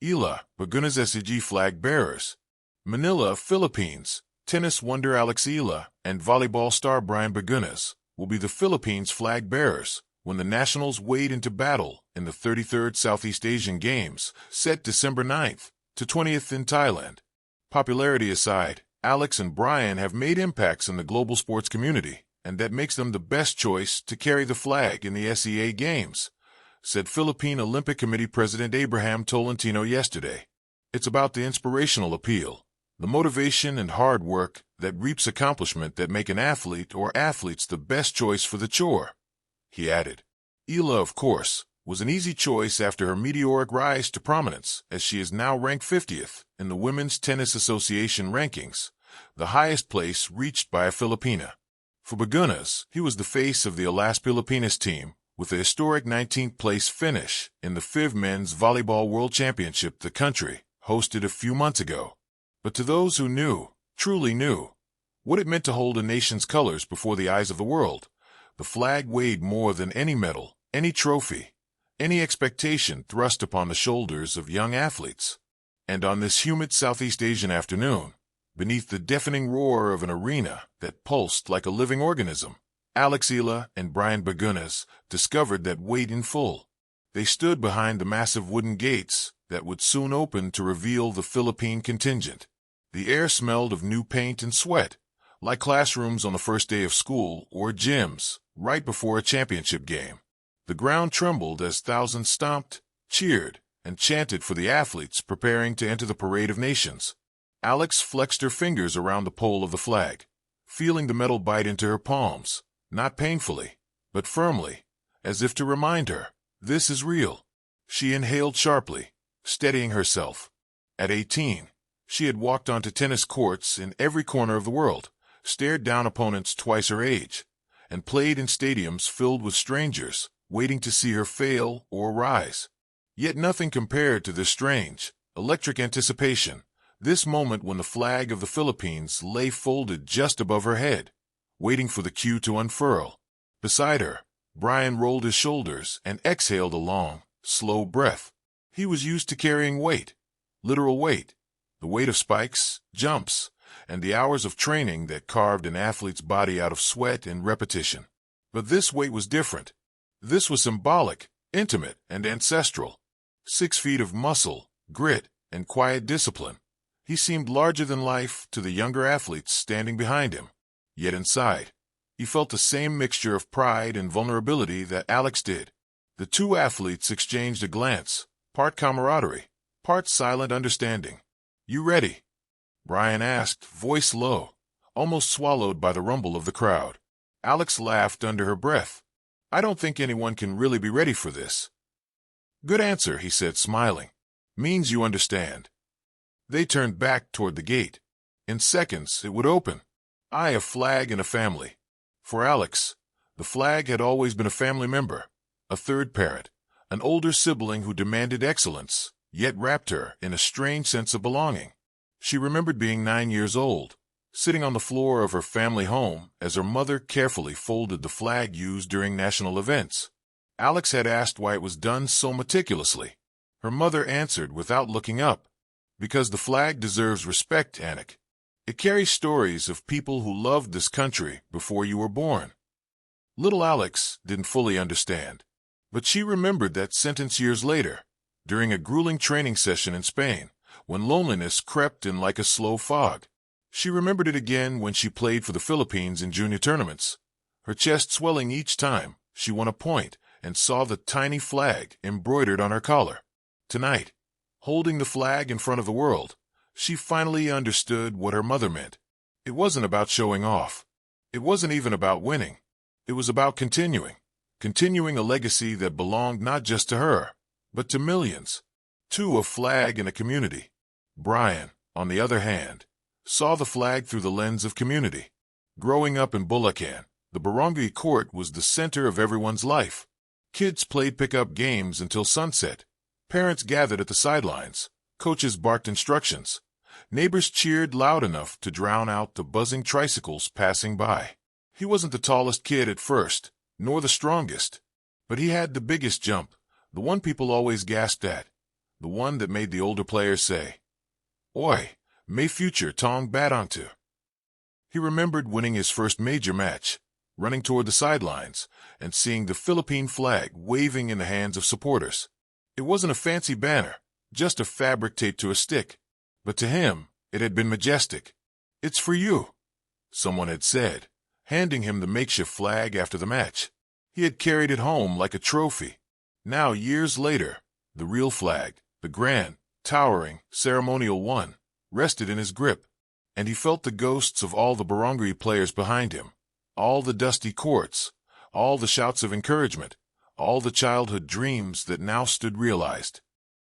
Eala Bagunas SEAG flag bearers. Manila, Philippines. Tennis wonder Alex Eala and volleyball star Brian Bagunas will be the Philippines' flag bearers when the nationals wade into battle in the 33rd Southeast Asian Games, set December 9th to 20th in Thailand. Popularity aside, Alex and Brian have made impacts in the global sports community, and that makes them the best choice to carry the flag in the SEA Games, said Philippine Olympic Committee President Abraham Tolentino yesterday. It's about the inspirational appeal, the motivation and hard work that reaps accomplishment that make an athlete or athletes the best choice for the chore, he added. Eala, of course, was an easy choice after her meteoric rise to prominence, as she is now ranked 50th in the Women's Tennis Association rankings, the highest place reached by a Filipina. For Bagunas, he was the face of the Alas Pilipinas team, with a historic 19th place finish in the FIV Men's Volleyball World Championship the country hosted a few months ago. But to those who knew, truly knew, what it meant to hold a nation's colors before the eyes of the world, the flag weighed more than any medal, any trophy, any expectation thrust upon the shoulders of young athletes. And on this humid Southeast Asian afternoon, beneath the deafening roar of an arena that pulsed like a living organism, Alex Eala and Brian Bagunas discovered that weight in full. They stood behind the massive wooden gates that would soon open to reveal the Philippine contingent. The air smelled of new paint and sweat, like classrooms on the first day of school or gyms right before a championship game. The ground trembled as thousands stomped, cheered, and chanted for the athletes preparing to enter the Parade of Nations. Alex flexed her fingers around the pole of the flag, feeling the metal bite into her palms, not painfully, but firmly, as if to remind her, this is real. She inhaled sharply, steadying herself. At 18, she had walked onto tennis courts in every corner of the world, stared down opponents twice her age, and played in stadiums filled with strangers, waiting to see her fail or rise. Yet nothing compared to this strange, electric anticipation, this moment when the flag of the Philippines lay folded just above her head, waiting for the cue to unfurl. Beside her, Brian rolled his shoulders and exhaled a long, slow breath. He was used to carrying weight, literal weight, the weight of spikes, jumps, and the hours of training that carved an athlete's body out of sweat and repetition. But this weight was different. This was symbolic, intimate, and ancestral. 6 feet of muscle, grit, and quiet discipline. He seemed larger than life to the younger athletes standing behind him. Yet inside, he felt the same mixture of pride and vulnerability that Alex did. The two athletes exchanged a glance, part camaraderie, part silent understanding. "You ready?" Brian asked, voice low, almost swallowed by the rumble of the crowd. Alex laughed under her breath. "I don't think anyone can really be ready for this." "Good answer," he said, smiling. "Means you understand." They turned back toward the gate. In seconds, it would open. A flag and a family. For Alex, the flag had always been a family member, a third parent, an older sibling who demanded excellence, yet wrapped her in a strange sense of belonging. She remembered being 9 years old, sitting on the floor of her family home as her mother carefully folded the flag used during national events. Alex had asked why it was done so meticulously. Her mother answered without looking up, "Because the flag deserves respect, Anik. It carries stories of people who loved this country before you were born." Little Alex didn't fully understand, but she remembered that sentence years later, during a grueling training session in Spain, when loneliness crept in like a slow fog. She remembered it again when she played for the Philippines in junior tournaments, her chest swelling each time she won a point and saw the tiny flag embroidered on her collar. Tonight, holding the flag in front of the world, she finally understood what her mother meant. It wasn't about showing off. It wasn't even about winning. It was about continuing a legacy that belonged not just to her, but to millions, to a flag and a community. Brian, on the other hand, saw the flag through the lens of community. Growing up in Bulacan, the barangay court was the center of everyone's life. Kids played pickup games until sunset. Parents gathered at the sidelines. Coaches barked instructions. Neighbors cheered loud enough to drown out the buzzing tricycles passing by. He wasn't the tallest kid at first, nor the strongest, but he had the biggest jump, the one people always gasped at, the one that made the older players say, "Oi, may future tong badangtu." He remembered winning his first major match, running toward the sidelines, and seeing the Philippine flag waving in the hands of supporters. It wasn't a fancy banner, just a fabric taped to a stick, but to him, it had been majestic. "It's for you," someone had said, handing him the makeshift flag after the match. He had carried it home like a trophy. Now, years later, the real flag, the grand, towering, ceremonial one, rested in his grip, and he felt the ghosts of all the barangay players behind him, all the dusty courts, all the shouts of encouragement, all the childhood dreams that now stood realized.